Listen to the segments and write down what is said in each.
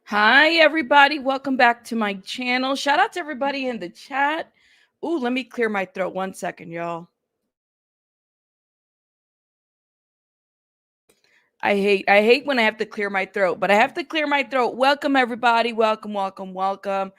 Hi, everybody. Welcome back to my channel. Shout out to everybody in the chat. Ooh, let me clear my throat. 1 second, y'all. I hate when I have to clear my throat, but I have to clear my throat. Welcome, everybody. Welcome, welcome, welcome.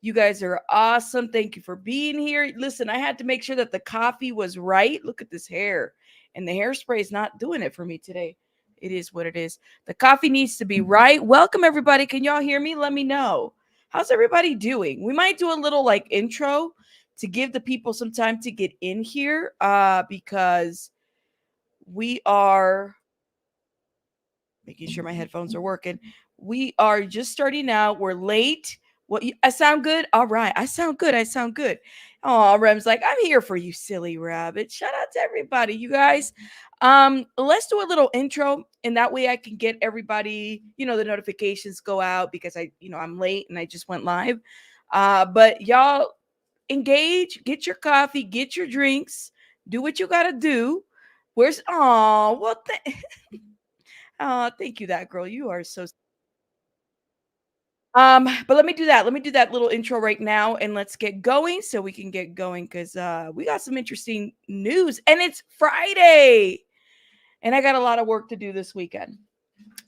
You guys are awesome. Thank you for being here. Listen, I had to make sure that the coffee was right. Look at this hair. And the hairspray is not doing it for me today. It is what it is. The coffee needs to be right. Welcome, everybody. Can y'all hear me? Let me know. How's everybody doing? We might do a little like intro to give the people some time to get in here because we are making sure my headphones are working. We are just starting out. We're late. What I sound good? All right. I sound good. I sound good. Oh, Rem's like, I'm here for you, silly rabbit. Shout out to everybody, you guys. Let's do a little intro, and that way I can get everybody, the notifications go out because I'm late and I just went live. But y'all engage, get your coffee, get your drinks, do what you gotta do. Where's oh, thank you, that girl. You are so but let me do that. Let me do that little intro right now and let's get going so we can get going because we got some interesting news and it's Friday. And I got a lot of work to do this weekend.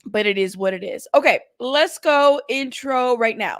But it is what it is. Okay, let's go intro right now.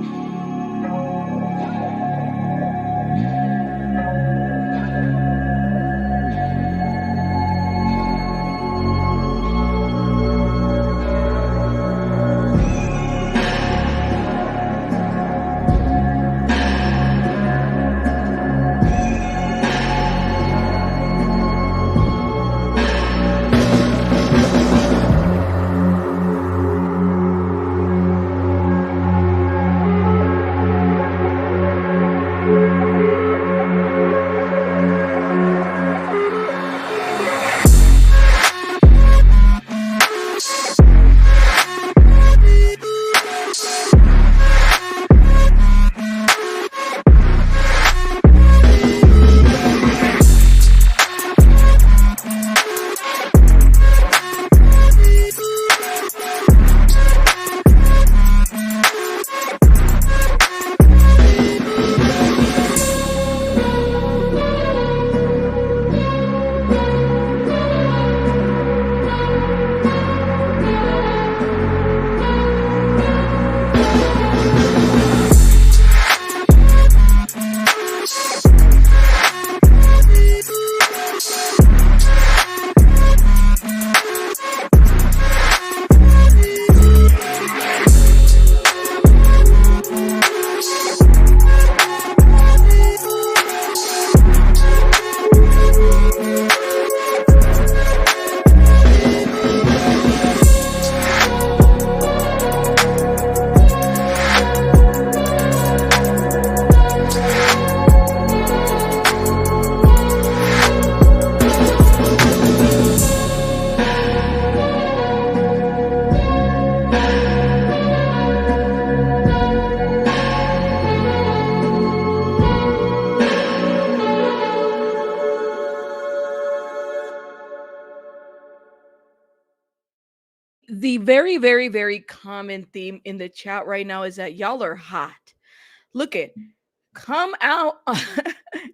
The very, very, very common theme in the chat right now is that y'all are hot. Look at come out,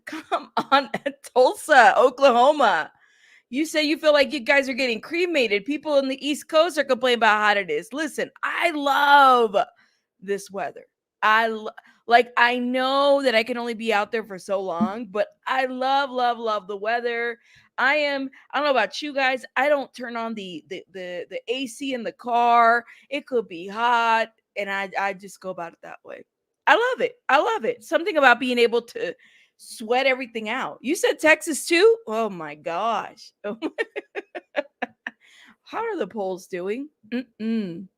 come on, Tulsa, Oklahoma. You say you feel like you guys are getting cremated. People in the East Coast are complaining about how hot it is. Listen, I love this weather. I know that I can only be out there for so long, but I love, love, love the weather. I don't know about you guys. I don't turn on the AC in the car. It could be hot, and I just go about it that way. I love it. I love it. Something about being able to sweat everything out. You said Texas too? Oh my gosh. Oh how are the polls doing? Mm-mm.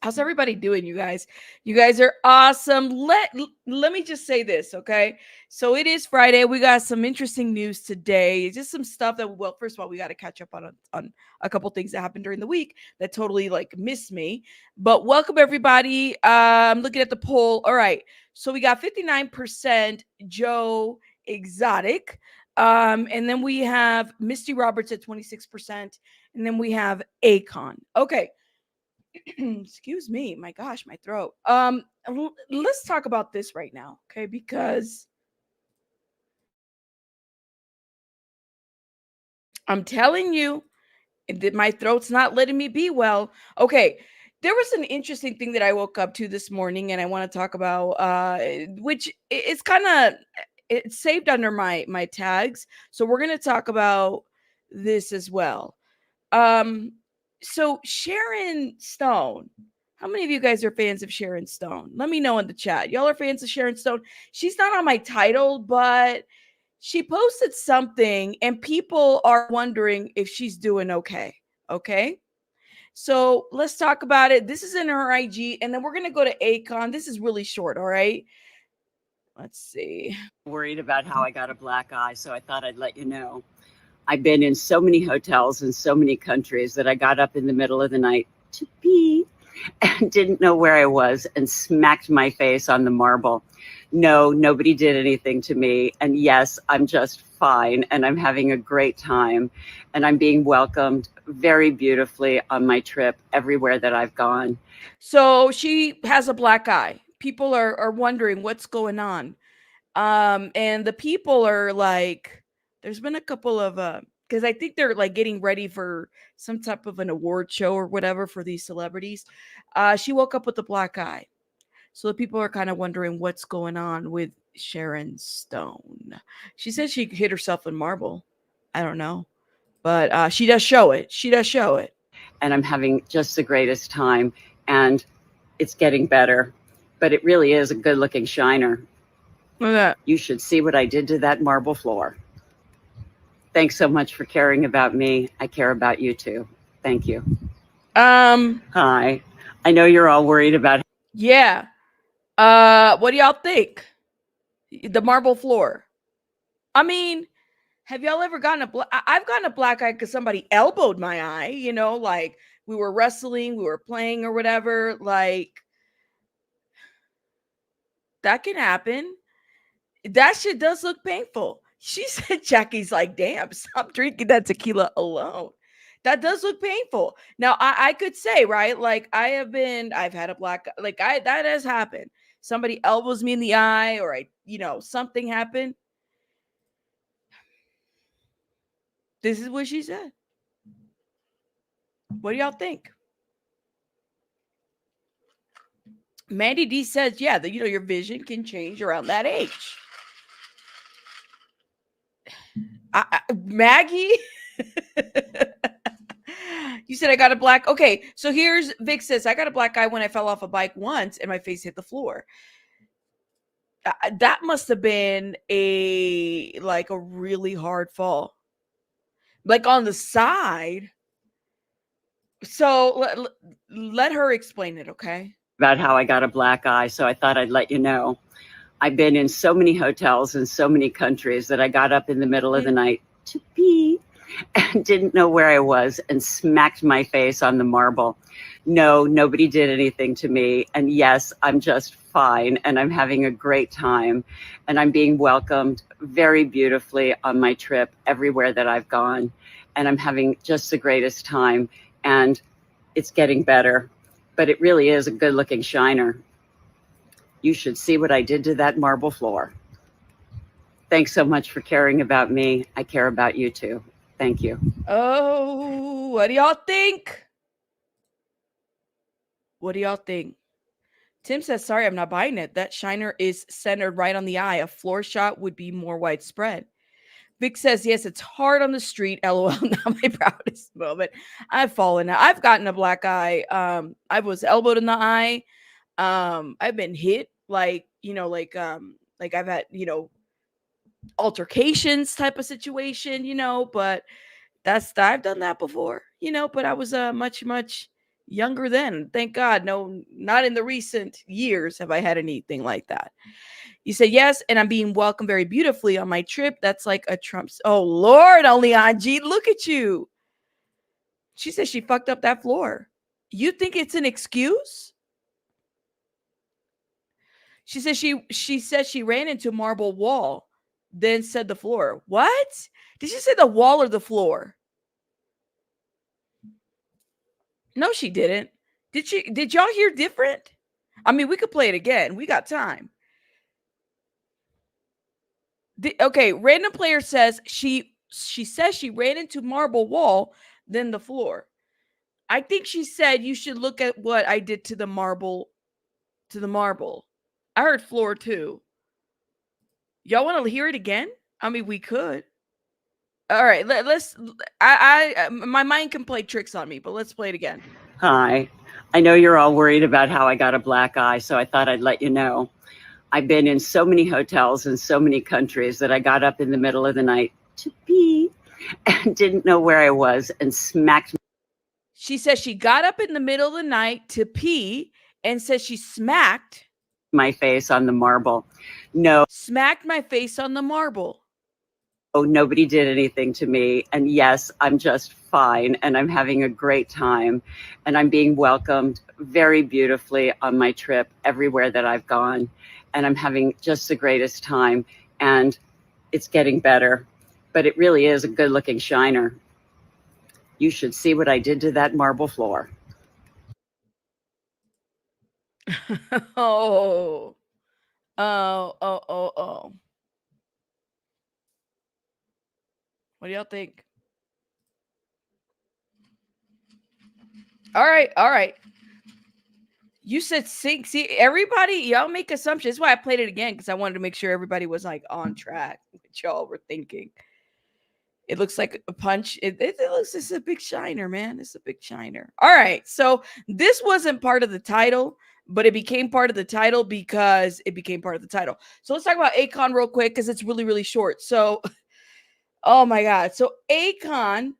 How's everybody doing, you guys? You guys are awesome. Let me just say this, okay? So it is Friday. We got some interesting news today. Just some stuff that, well, first of all, we got to catch up on a couple things that happened during the week that totally like missed me. But welcome everybody. I'm looking at the poll. All right. So we got 59% Joe Exotic. And then we have Misty Roberts at 26%. And then we have Akon. Okay. Excuse me. My gosh, my throat. Let's talk about this right now, okay? Because I'm telling you, that my throat's not letting me be well. Okay, there was an interesting thing that I woke up to this morning, and I want to talk about, which it's kind of it's saved under my tags. So we're gonna talk about this as well. Um, so Sharon Stone. How many of you guys are fans of Sharon Stone? Let me know in the chat. Y'all are fans of Sharon Stone. She's not on my title, but she posted something and people are wondering if she's doing okay. Okay. So let's talk about it. This is in her IG, and then we're going to go to Akon. This is really short. All right. Let's see. Worried about how I got a black eye, so I thought I'd let you know. I've been in so many hotels in so many countries that I got up in the middle of the night to pee and didn't know where I was and smacked my face on the marble. No, nobody did anything to me. And yes, I'm just fine and I'm having a great time. And I'm being welcomed very beautifully on my trip everywhere that I've gone. So she has a black eye. People are wondering what's going on. And the people are like, there's been a couple of because I think they're like getting ready for some type of an award show or whatever for these celebrities. She woke up with a black eye. So the people are kind of wondering what's going on with Sharon Stone. She said she hit herself in marble. I don't know. But she does show it. She does show it. And I'm having just the greatest time. And it's getting better. But it really is a good looking shiner. Look at that. You should see what I did to that marble floor. Thanks so much for caring about me. I care about you too. Thank you. Hi. I know you're all worried about. Yeah. What do y'all think? The marble floor. I mean, have y'all ever gotten a I've gotten a black eye because somebody elbowed my eye, you know, like we were wrestling, we were playing or whatever. Like that can happen. That shit does look painful. She said, Jackie's like, damn, stop drinking that tequila alone. That does look painful. Now, I could say, right, like I've had a black, like that has happened. Somebody elbows me in the eye or something happened. This is what she said. What do y'all think? Mandy D says, yeah, that your vision can change around that age. Maggie? You said I got a black. Okay, so here's Vic says I got a black eye when I fell off a bike once and my face hit the floor. That must have been a really hard fall, like on the side. So let her explain it, okay? About how I got a black eye, so I thought I'd let you know. I've been in so many hotels in so many countries that I got up in the middle of the night to pee and didn't know where I was and smacked my face on the marble. No, nobody did anything to me. And yes, I'm just fine and I'm having a great time. And I'm being welcomed very beautifully on my trip everywhere that I've gone. And I'm having just the greatest time. And it's getting better. But it really is a good looking shiner. You should see what I did to that marble floor. Thanks so much for caring about me. I care about you too. Thank you. Oh, what do y'all think? What do y'all think? Tim says, sorry, I'm not buying it. That shiner is centered right on the eye. A floor shot would be more widespread. Vic says, yes, it's hard on the street. LOL, not my proudest moment. I've fallen. I've gotten a black eye. I was elbowed in the eye. I've been hit like I've had, altercations type of situation, but I've done that before, but I was much younger then. Thank God. No, not in the recent years have I had anything like that. You say yes, and I'm being welcomed very beautifully on my trip. That's like a Trump's. Oh Lord, only Angie, look at you. She says she fucked up that floor. You think it's an excuse? She says she ran into marble wall, then said the floor. What? Did she say the wall or the floor? No, she didn't. Did y'all hear different? I mean, we could play it again. We got time. Okay, random player says she says she ran into marble wall, then the floor. I think she said you should look at what I did to the marble. I heard floor too. Y'all want to hear it again? I mean, we could. All right, let's. My mind can play tricks on me, but let's play it again. Hi. I know you're all worried about how I got a black eye, so I thought I'd let you know. I've been in so many hotels in so many countries that I got up in the middle of the night to pee and didn't know where I was and smacked. She says she got up in the middle of the night to pee and says she smacked my face on the marble. No. Smacked my face on the marble. Oh, nobody did anything to me. And yes, I'm just fine and I'm having a great time. And I'm being welcomed very beautifully on my trip everywhere that I've gone. And I'm having just the greatest time. And it's getting better. But it really is a good looking shiner. You should see what I did to that marble floor. Oh. What do y'all think? All right. You said sing. See, everybody, y'all make assumptions. That's why I played it again, because I wanted to make sure everybody was like on track with what y'all were thinking. It looks like a punch. It looks, it's a big shiner, man. It's a big shiner. All right. So this wasn't part of the title, but it became part of the title because it became part of the title. So let's talk about Akon real quick, because it's really, really short. So, oh my God. So Akon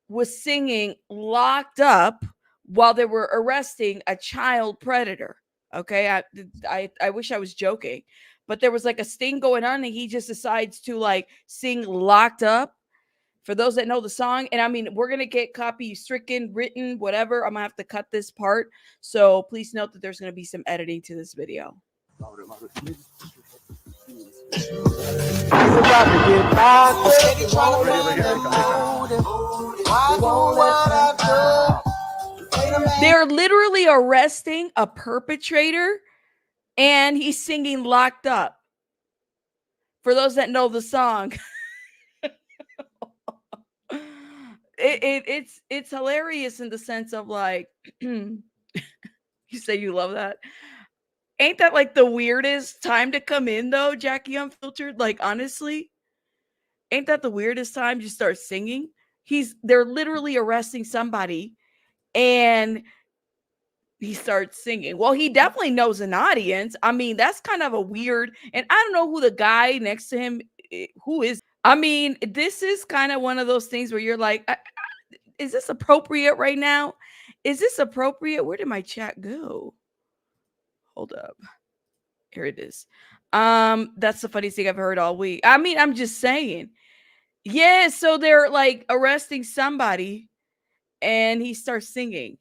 was singing Locked Up while they were arresting a child predator. Okay. I wish I was joking, but there was like a sting going on and he just decides to like sing Locked Up. For those that know the song, and I mean, we're going to get copy stricken, written, whatever. I'm going to have to cut this part. So please note that there's going to be some editing to this video. They're literally arresting a perpetrator and he's singing Locked Up. For those that know the song. It's hilarious in the sense of like, you say you love that. Ain't that like the weirdest time to come in though, Jackie Unfiltered? Like, honestly, ain't that the weirdest time you start singing? They're literally arresting somebody and he starts singing. Well, he definitely knows an audience. I mean, that's kind of a weird, and I don't know who the guy next to him, who is. I mean, this is kind of one of those things where you're like, is this appropriate right now? Is this appropriate? Where did my chat go? Hold up. Here it is. That's the funniest thing I've heard all week. I mean, I'm just saying. Yeah, so they're like arresting somebody and he starts singing.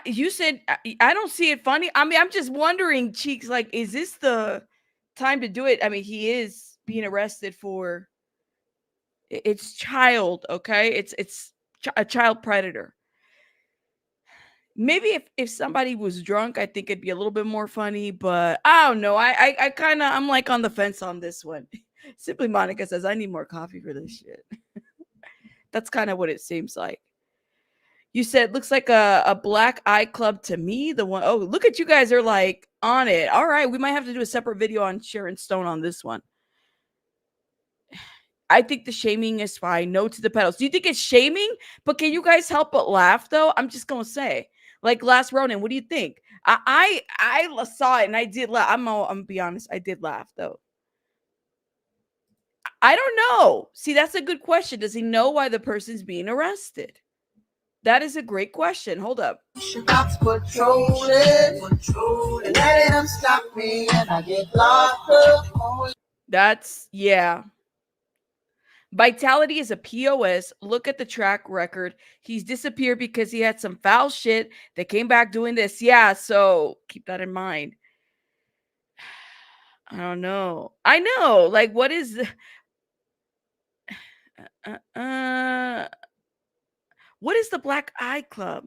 You said I don't see it funny. I mean, I'm just wondering, Cheeks, like, is this the time to do it? I mean, he is being arrested for it's child, okay? It's a child predator. Maybe if somebody was drunk, I think it'd be a little bit more funny, but I don't know. I kind of I'm like on the fence on this one. Simply Monica says I need more coffee for this shit. That's kind of what it seems like. You said looks like a black eye club to me. The one, oh, look at you guys are like on it. All right, we might have to do a separate video on Sharon Stone on this one. I think the shaming is fine. No to the pedals. Do you think it's shaming? But can you guys help but laugh though? I'm just gonna say, like Last Ronin, what do you think? I saw it and I did laugh. I'm gonna be honest, I did laugh though. I don't know. See, that's a good question. Does he know why the person's being arrested? That is a great question. Hold up. Cops patrolling, and let them stop me, and I get locked up. That's yeah. Vitality is a POS. Look at the track record. He's disappeared because he had some foul shit that came back doing this. Yeah, so keep that in mind. I don't know. I know. Like, what is What is the Black Eye Club?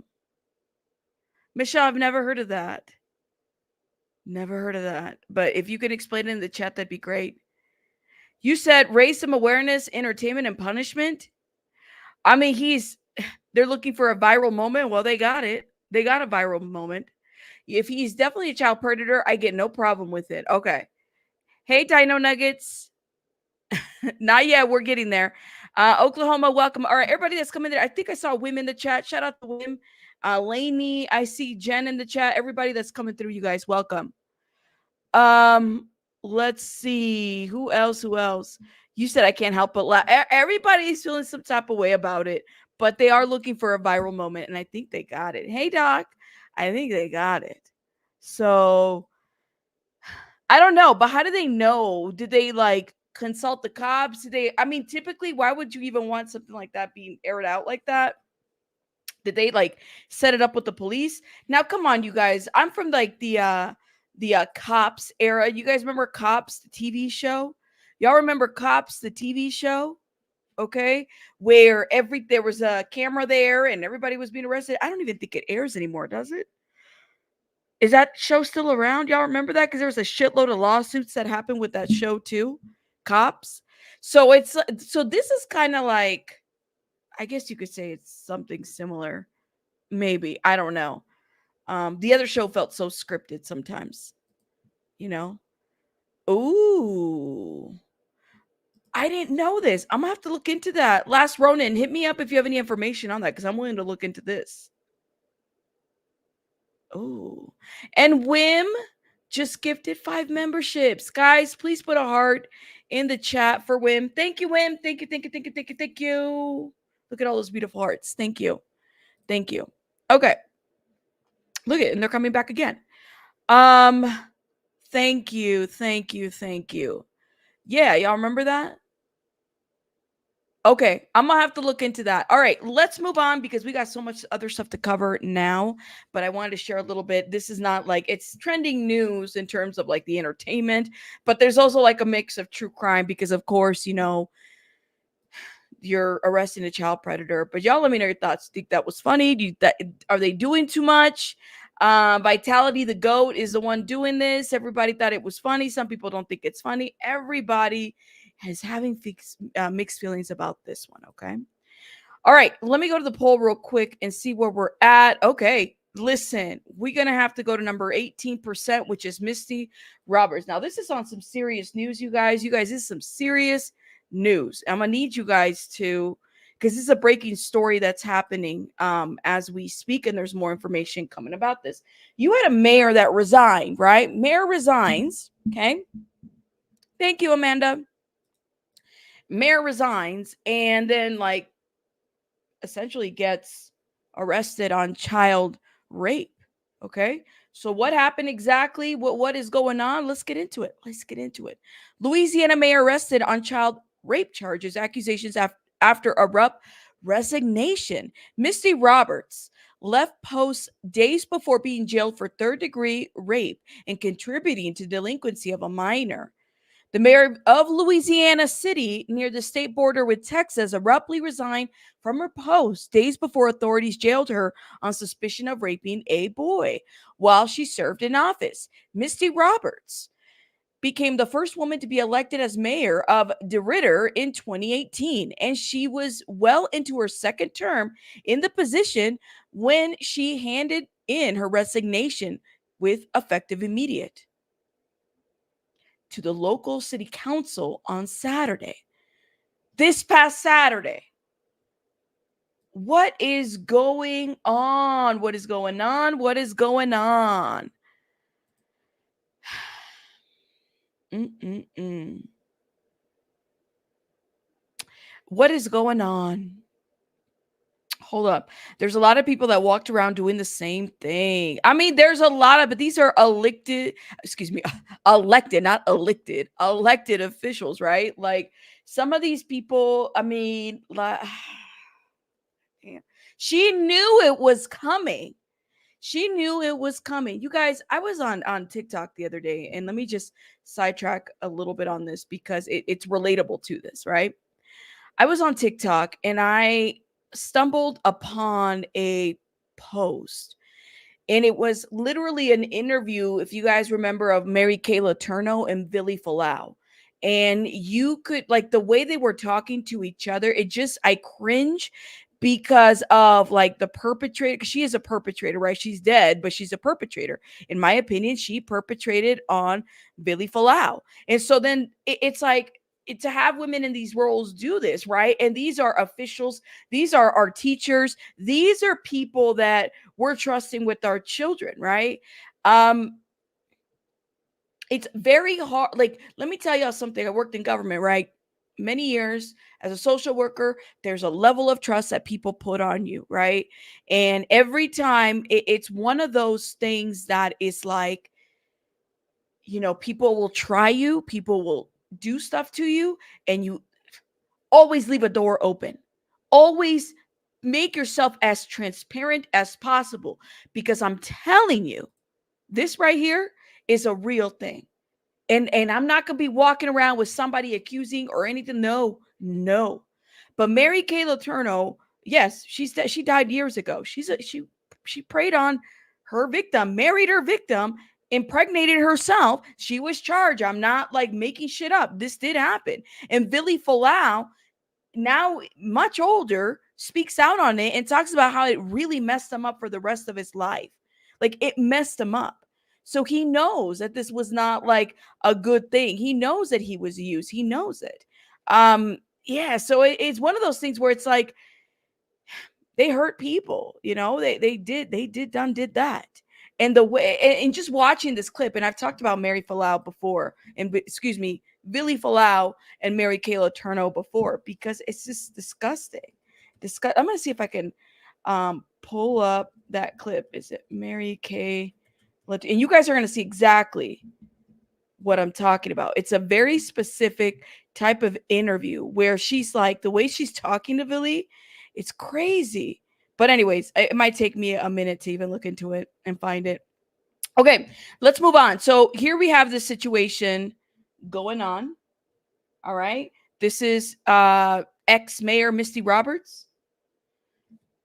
Michelle, I've never heard of that. Never heard of that. But if you can explain it in the chat, that'd be great. You said raise some awareness, entertainment, and punishment. I mean, they're looking for a viral moment. Well, they got it. They got a viral moment. If he's definitely a child predator, I get no problem with it. Okay. Hey, Dino Nuggets. Not yet. We're getting there. Oklahoma, welcome. All right, everybody that's coming there. I think I saw Wim in the chat. Shout out to Wim. Lainey, I see Jen in the chat. Everybody that's coming through, you guys, welcome. Let's see. Who else? You said I can't help but laugh. Everybody's feeling some type of way about it, but they are looking for a viral moment, and I think they got it. Hey, Doc. I think they got it. So I don't know, but how do they know? Did they like consult the cops? I mean, typically, why would you even want something like that being aired out like that? Did they like set it up with the police? Now, come on, you guys. I'm from like the Cops era. You guys remember Cops, the TV show? Y'all remember Cops, the TV show? Okay, where there was a camera there and everybody was being arrested. I don't even think it airs anymore, does it? Is that show still around? Y'all remember that? Because there was a shitload of lawsuits that happened with that show too, Cops. So this is kind of like, I guess you could say it's something similar. Maybe, I don't know. The other show felt so scripted sometimes, you know. Ooh, I didn't know this. I'm gonna have to look into that. Last Ronin, hit me up if you have any information on that, because I'm willing to look into this. Oh, and Wim just gifted 5 memberships. Guys, please put a heart in the chat for Wim. Thank you, Wim. Thank you, thank you, thank you, thank you, thank you. Look at all those beautiful hearts. Thank you. Thank you. Okay. Look at it, and they're coming back again. Thank you, thank you, thank you. Yeah, y'all remember that? Okay, I'm gonna have to look into that. All right, let's move on because we got so much other stuff to cover now. But I wanted to share a little bit. This is not like it's trending news in terms of like the entertainment, but there's also like a mix of true crime because, of course, you're arresting a child predator. But y'all, let me know your thoughts. Think that was funny? Are they doing too much? Vitality the goat is the one doing this. Everybody thought it was funny. Some people don't think it's funny. Everybody is having mixed feelings about this one. Okay. All right. Let me go to the poll real quick and see where we're at. Okay. Listen, we're going to have to go to number 18%, which is Misty Roberts. Now, this is on some serious news, you guys. This is some serious news. I'm going to need you guys to, because this is a breaking story that's happening as we speak, and there's more information coming about this. You had a mayor that resigned, right? Mayor resigns. Okay. Thank you, Amanda. Mayor resigns and then like essentially gets arrested on child rape. Okay. So what happened exactly? What is going on? Let's get into it. Louisiana mayor arrested on child rape charges, accusations after abrupt resignation. Misty Roberts left post days before being jailed for third-degree rape and contributing to delinquency of a minor. The mayor of Louisiana City, near the state border with Texas, abruptly resigned from her post days before authorities jailed her on suspicion of raping a boy while she served in office. Misty Roberts became the first woman to be elected as mayor of DeRidder in 2018, and she was well into her second term in the position when she handed in her resignation with effective immediate to the local city council on Saturday. This past Saturday. What is going on? What is going on? What is going on? What is going on? Hold up. There's a lot of people that walked around doing the same thing. I mean, there's a lot of, but these are elected, not elected, elected officials, right? Like some of these people, I mean, like, she knew it was coming. You guys, I was on TikTok the other day, and let me just sidetrack a little bit on this because it's relatable to this, right? I was on TikTok and I stumbled upon a post, and it was literally an interview, if you guys remember, of Mary Kay Letourneau and Billy Falau. And you could, like, the way they were talking to each other, it just, I cringe because of like the perpetrator. 'Cause she is a perpetrator, right? She's dead, but she's a perpetrator. In my opinion, she perpetrated on Billy Falau. And so then it's like, to have women in these roles do this, right? And these are officials, these are our teachers, these are people that we're trusting with our children, right? It's very hard. Like, let me tell y'all something. I worked in government, right? Many years as a social worker. There's a level of trust that people put on you, right? And every time it's one of those things that is like, people will try you, people will do stuff to you, and you always leave a door open. Always make yourself as transparent as possible, because I'm telling you, this right here is a real thing. And I'm not gonna be walking around with somebody accusing or anything. No, no. But Mary Kay Letourneau, yes, she died years ago. She preyed on her victim, married her victim, impregnated herself. She was charged. I'm not like making shit up. This did happen. And Billy Falau, now much older, speaks out on it and talks about how it really messed him up for the rest of his life. Like, it messed him up. So he knows that this was not like a good thing. He knows that he was used. He knows it. Yeah, so it's one of those things where it's like, they hurt people, they did that. And the way, and just watching this clip, and I've talked about Mary Falau before, and excuse me, Billy Falau and Mary Kay Letourneau before, because it's just disgusting. I'm gonna see if I can pull up that clip. Is it Mary Kay? And you guys are gonna see exactly what I'm talking about. It's a very specific type of interview where she's like, the way she's talking to Billy, it's crazy. But anyways, it might take me a minute to even look into it and find it. Okay, let's move on. So here we have this situation going on. All right. This is ex-mayor Misty Roberts.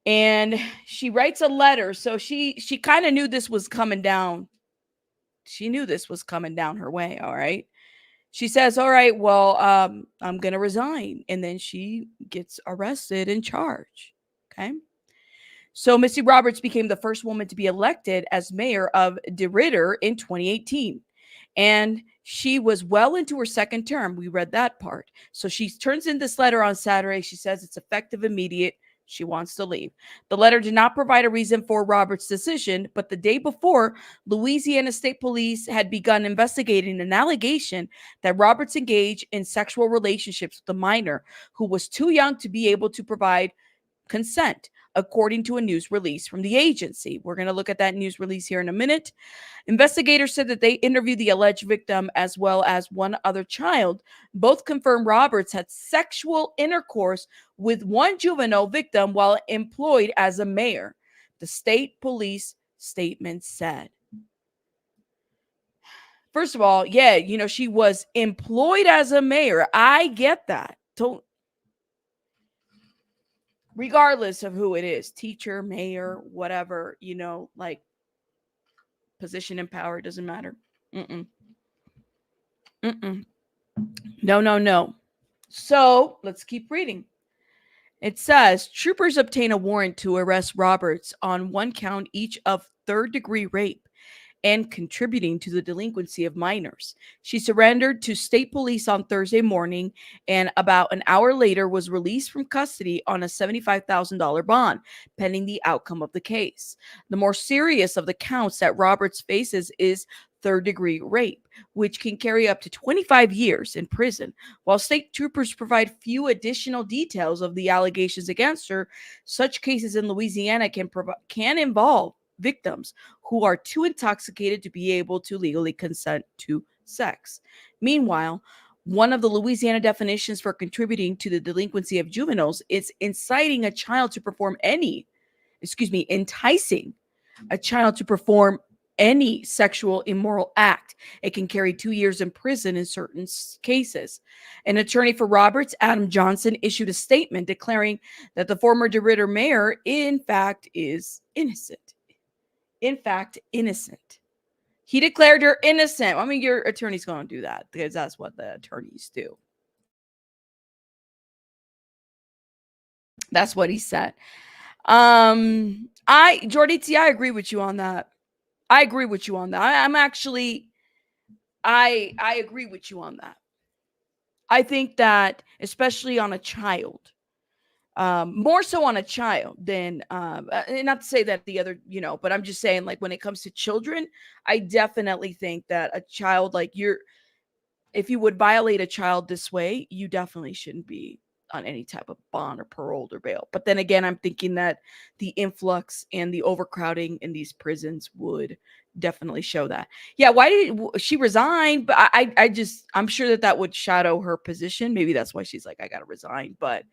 And she writes a letter. So she kind of knew this was coming down. She knew this was coming down her way. All right. She says, all right, well, I'm going to resign. And then she gets arrested and charged. Okay. So Misty Roberts became the first woman to be elected as mayor of DeRidder in 2018. And she was well into her second term. We read that part. So she turns in this letter on Saturday. She says it's effective immediate. She wants to leave. The letter did not provide a reason for Roberts' decision, but the day before, Louisiana State Police had begun investigating an allegation that Roberts engaged in sexual relationships with a minor who was too young to be able to provide consent, according to a news release from the agency. We're going to look at that news release here in a minute. Investigators said that they interviewed the alleged victim as well as one other child. Both confirmed Roberts had sexual intercourse with one juvenile victim while employed as a mayor, the state police statement said. First of all, yeah, she was employed as a mayor. I get that. Regardless of who it is, teacher, mayor, whatever, like position in power, doesn't matter. No. So let's keep reading. It says troopers obtain a warrant to arrest Roberts on one count each of third-degree rape and contributing to the delinquency of minors. She surrendered to state police on Thursday morning and about an hour later was released from custody on a $75,000 bond, pending the outcome of the case. The more serious of the counts that Roberts faces is third-degree rape, which can carry up to 25 years in prison. While state troopers provide few additional details of the allegations against her, such cases in Louisiana can involve victims who are too intoxicated to be able to legally consent to sex. Meanwhile, one of the Louisiana definitions for contributing to the delinquency of juveniles is inciting a child to perform enticing a child to perform any sexual immoral act. It can carry 2 years in prison in certain cases. An attorney for Roberts, Adam Johnson, issued a statement declaring that the former DeRidder mayor, in fact, is innocent. In fact, innocent. He declared her innocent. I mean, your attorney's going to do that because that's what the attorneys do. That's what he said. Jordy T, I agree with you on that. I agree with you on that. I agree with you on that. I think that especially on a child, more so on a child than not to say that the other, but I'm just saying, like, when it comes to children, I definitely think that a child, like, if you would violate a child this way, you definitely shouldn't be on any type of bond or parole or bail. But then again, I'm thinking that the influx and the overcrowding in these prisons would definitely show that. Yeah, why did she resign? But I'm sure that would shadow her position. Maybe that's why she's like, I gotta resign. But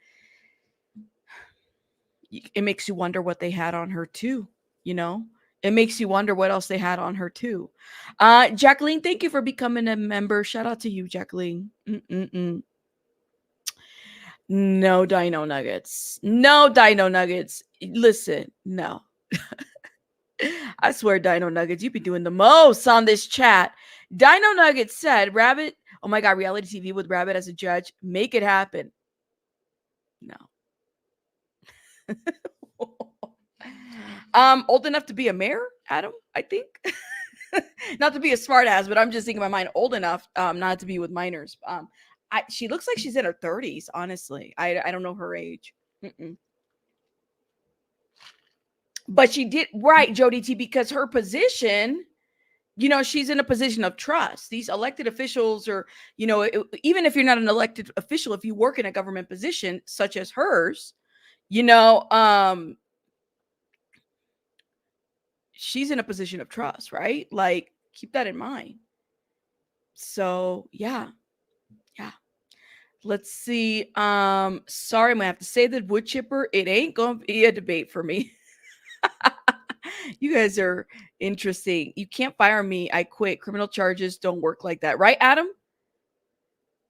it makes you wonder what they had on her too. It makes you wonder what else they had on her too. Jacqueline, thank you for becoming a member. Shout out to you, Jacqueline. No dino nuggets. No dino nuggets. Listen, no. I swear, Dino Nuggets, you've been doing the most on this chat. Dino Nuggets said, Rabbit, oh my God, reality TV with Rabbit as a judge. Make it happen. No. Old enough to be a mayor, Adam, I think. Not to be a smart ass, but I'm just thinking in my mind, old enough not to be with minors. She looks like she's in her 30s, honestly. I don't know her age. But she did right, Jody T, because her position, she's in a position of trust. These elected officials are, even if you're not an elected official, if you work in a government position such as hers, she's in a position of trust, right? Like, keep that in mind. So, yeah. Let's see. Sorry, I'm gonna have to say that wood chipper. It ain't gonna be a debate for me. You guys are interesting. You can't fire me. I quit. Criminal charges don't work like that, right, Adam?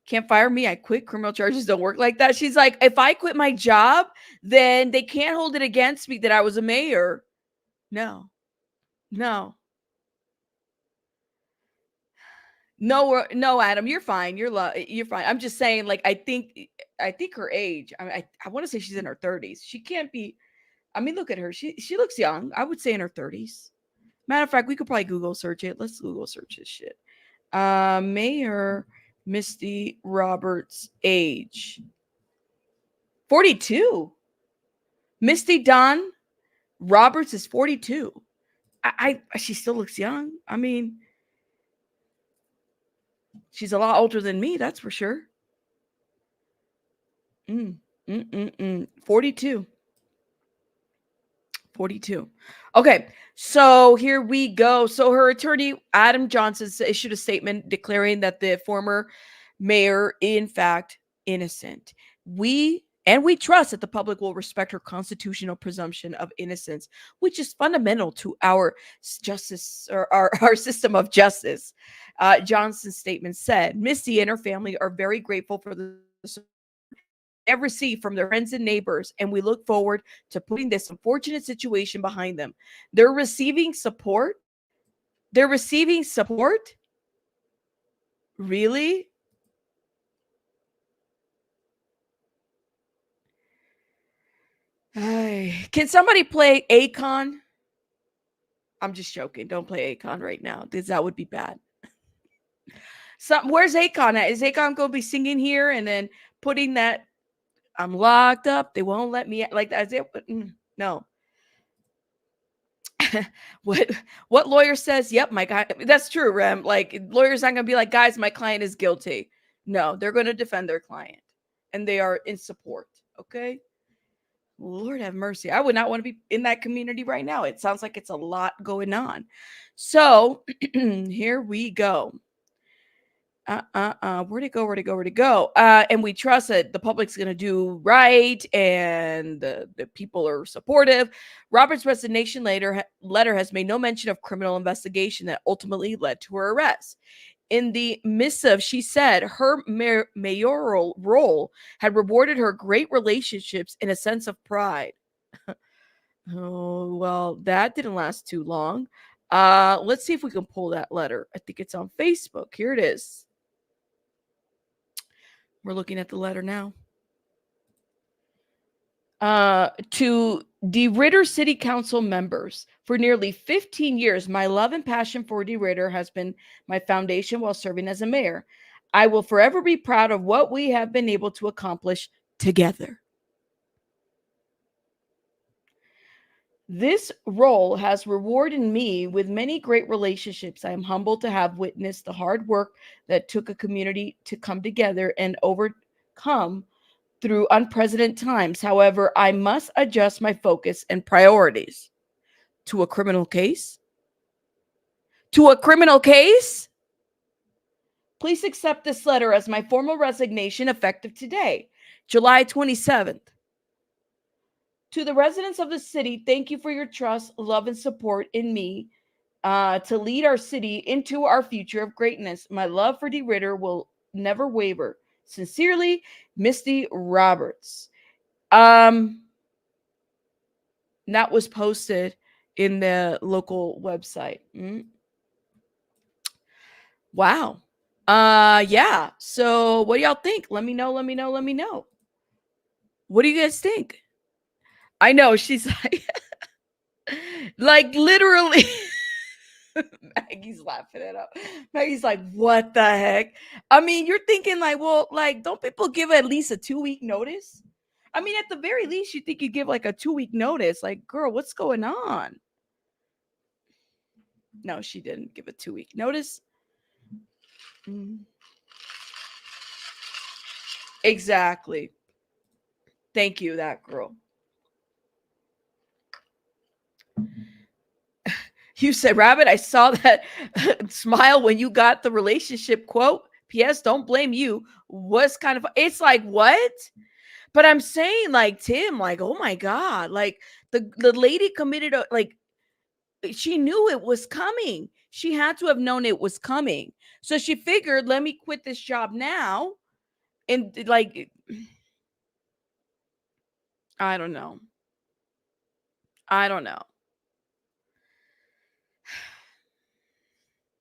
Can't fire me. I quit. Criminal charges don't work like that. She's like, if I quit my job, then they can't hold it against me that I was a mayor. No, Adam, you're fine. You're fine. I'm just saying, like, I think her age. I want to say she's in her 30s. She can't be. I mean, look at her. She looks young. I would say in her 30s. Matter of fact, we could probably Google search it. Let's Google search this shit. Mayor Misty Roberts age 42. Misty Dawn Roberts is 42. She still looks young. I mean, she's a lot older than me, that's for sure. 42. 42. Okay, so here we go. So her attorney, Adam Johnson, issued a statement declaring that the former mayor, in fact, innocent. We trust that the public will respect her constitutional presumption of innocence, which is fundamental to our justice or our system of justice. Johnson's statement said, Misty and her family are very grateful for the support they have received from their friends and neighbors, and we look forward to putting this unfortunate situation behind them. They're receiving support. They're receiving support. Really? Can somebody play Akon? I'm just joking. Don't play Akon right now, because that would be bad. Where's Akon at? Is Akon going to be singing here and then putting that I'm locked up, they won't let me, like, that's it? No. What lawyer says, yep, my guy, that's true, Rem. Like, lawyers aren't going to be like, guys, my client is guilty. No, they're going to defend their client, and they are in support. Okay. Lord have mercy. I would not want to be in that community right now. It sounds like it's a lot going on. So here we go. Where'd it go? Where'd it go? Where'd it go? And we trust that the public's going to do right and the people are supportive. Roberts' resignation letter has made no mention of criminal investigation that ultimately led to her arrest. In the missive, she said her mayoral role had rewarded her great relationships and a sense of pride. Oh, well, that didn't last too long. Let's see if we can pull that letter. I think it's on Facebook. Here it is. We're looking at the letter now. To DeRidder City Council members, for nearly 15 years, my love and passion for DeRidder has been my foundation while serving as a mayor. I will forever be proud of what we have been able to accomplish together. This role has rewarded me with many great relationships. I am humbled to have witnessed the hard work that took a community to come together and overcome through unprecedented times. However, I must adjust my focus and priorities to a criminal case. To a criminal case? Please accept this letter as my formal resignation effective today, July 27th. To the residents of the city, thank you for your trust, love, and support in me to lead our city into our future of greatness. My love for DeRidder will never waver. Sincerely, Misty Roberts. That was posted in the local website. Wow. Yeah. So what do y'all think? Let me know. What do you guys think? I know she's like literally Maggie's laughing it up. Maggie's like, what the heck? I mean, you're thinking like, well, like, don't people give at least a 2-week notice? I mean, at the very least, you think you give like a 2-week notice. Like, girl, what's going on? No, she didn't give a 2-week notice. Exactly. Thank you, that girl. You said, Rabbit, I saw that smile when you got the relationship quote. P.S. Don't blame you. Was kind of, it's like, what? But I'm saying, like, Tim, like, oh my God, like the lady committed, like, she knew it was coming. She had to have known it was coming. So she figured, let me quit this job now. And like, I don't know.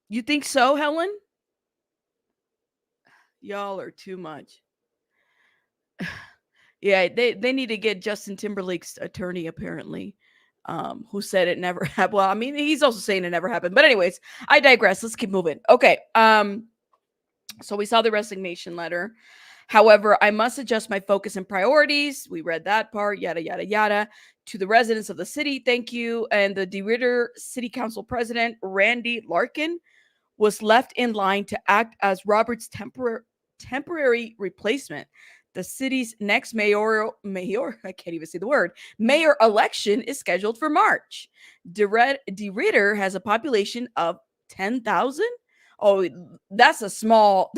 You think so, Helen? Y'all are too much. Yeah, they need to get Justin Timberlake's attorney, apparently, who said it never happened. Well, I mean, he's also saying it never happened. But anyways, I digress. Let's keep moving. Okay. So we saw the resignation letter. However, I must adjust my focus and priorities. We read that part, yada, yada, yada. To the residents of the city, thank you. And the DeRidder City Council President, Randy Larkin, was left in line to act as Robert's temporary replacement. The city's next mayor, I can't even say the word, mayor election is scheduled for March. DeRidder has a population of 10,000. Oh, that's a small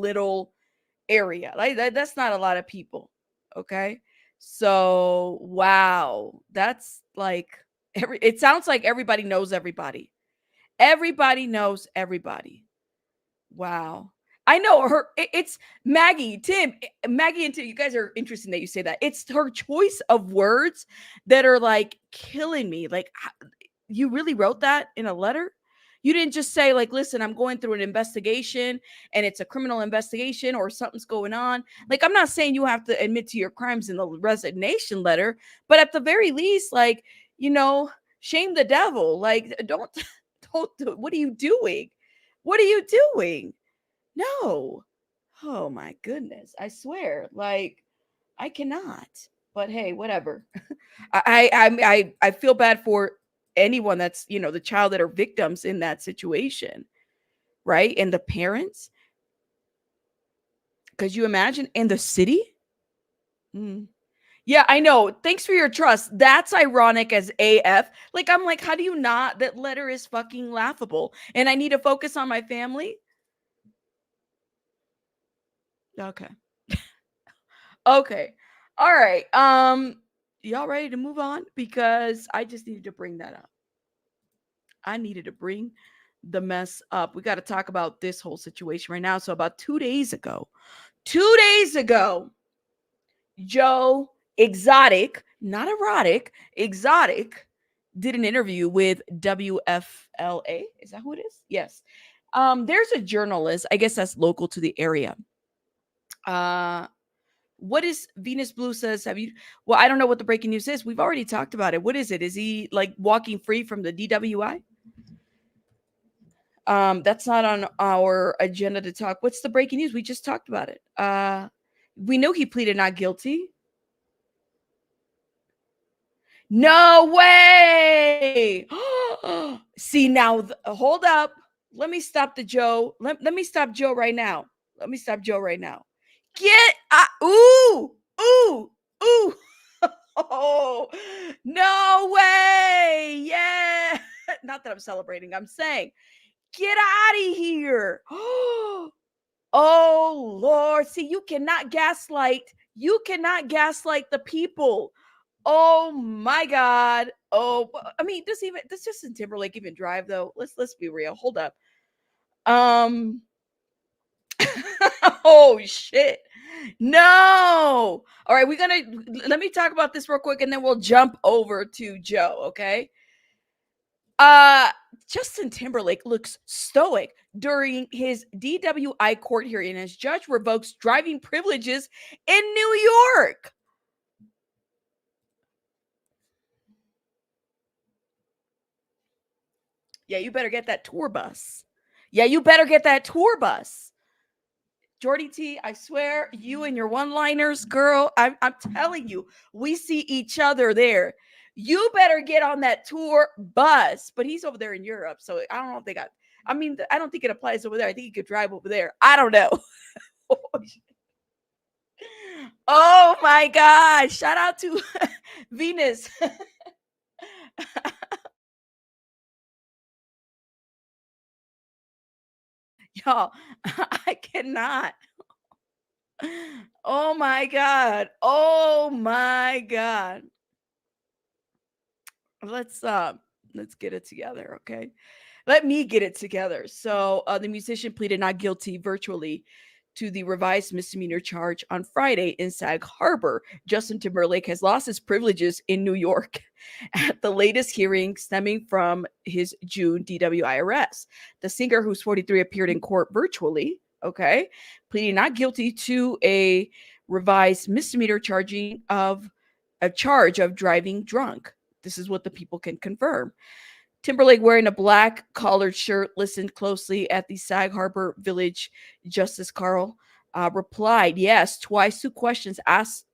little area. Like that's not a lot of people. Okay. So, wow. That's like it sounds like everybody knows everybody. Everybody knows everybody. Wow. I know her. It's Maggie, Tim, Maggie and Tim. You guys are interesting that you say that. It's her choice of words that are like killing me. Like, you really wrote that in a letter? You didn't just say, like, listen, I'm going through an investigation and it's a criminal investigation or something's going on. Like, I'm not saying you have to admit to your crimes in the resignation letter, but at the very least, like, shame the devil. Like, don't, what are you doing? What are you doing? No. Oh my goodness. I swear. Like, I cannot. But hey, whatever. I feel bad for anyone that's, the child that are victims in that situation. Right? And the parents. Could you imagine? And the city? Yeah, I know. Thanks for your trust. That's ironic as AF. Like, I'm like, how do you not? That letter is fucking laughable. And I need to focus on my family. Okay. Okay. All right. Y'all ready to move on? Because I just needed to bring that up. I needed to bring the mess up. We got to talk about this whole situation right now. So about 2 days ago, Joe Exotic, not erotic, Exotic, did an interview with WFLA. Is that who it is? Yes. There's a journalist, I guess that's local to the area. What is Venus Blue says? Have you? Well, I don't know what the breaking news is. We've already talked about it. What is it? Is he like walking free from the DWI? That's not on our agenda to talk. What's the breaking news? We just talked about it. We know he pleaded not guilty. No way. See now, hold up. Let me stop the Joe. Let me stop Joe right now. Let me stop Joe right now. Get ooh, ooh, ooh. Oh, no way. Yeah. Not that I'm celebrating. I'm saying, get out of here. Oh, Lord. See, you cannot gaslight. You cannot gaslight the people. Oh my God. Oh, I mean, does Justin Timberlake even drive though? Let's be real. Hold up. Um oh shit. No. All right, let me talk about this real quick and then we'll jump over to Joe, okay? Uh Justin Timberlake looks stoic during his DWI court hearing as judge revokes driving privileges in New York. Yeah, you better get that tour bus. Yeah, you better get that tour bus. Jordy T, I swear, you and your one-liners, girl, I'm telling you, we see each other there. You better get on that tour bus. But he's over there in Europe, so I don't know if they got. I mean, I don't think it applies over there. I think you could drive over there. I don't know. Oh my God! Shout out to Venus. Y'all, I cannot. Oh my God. Oh my God. Let's get it together, okay? Let me get it together. So, the musician pleaded not guilty virtually to the revised misdemeanor charge on Friday in Sag Harbor. Justin Timberlake has lost his privileges in New York at the latest hearing stemming from his June DWI arrest. The singer, who's 43, appeared in court virtually, okay, pleading not guilty to a revised misdemeanor charging of a charge of driving drunk. This is what the people can confirm. Timberlake, wearing a black collared shirt, listened closely at the Sag Harbor Village Justice Carl. Replied yes twice to questions asked.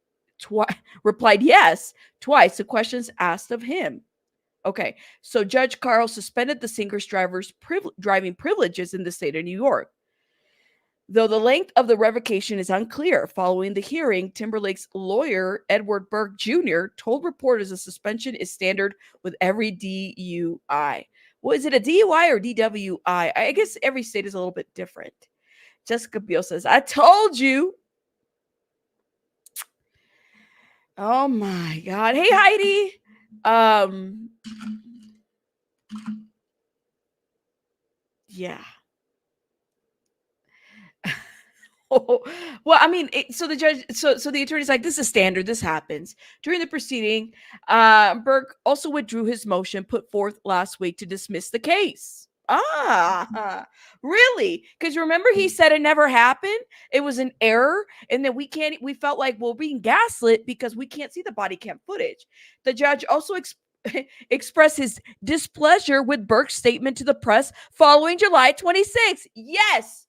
Replied yes twice to questions asked of him. Okay, so Judge Carl suspended the singer's driving privileges in the state of New York. Though the length of the revocation is unclear, following the hearing, Timberlake's lawyer, Edward Burke Jr., told reporters the suspension is standard with every DUI. Well, is it a DUI or DWI? I guess every state is a little bit different. Jessica Biel says, I told you. Oh my God. Hey, Heidi. Yeah. Oh, well, I mean, so the judge, so the attorney's like, this is standard. This happens during the proceeding. Burke also withdrew his motion put forth last week to dismiss the case. Really? Because remember, he said it never happened. It was an error, and that we felt like we're being gaslit because we can't see the body cam footage. The judge also expressed his displeasure with Burke's statement to the press following July 26th. Yes,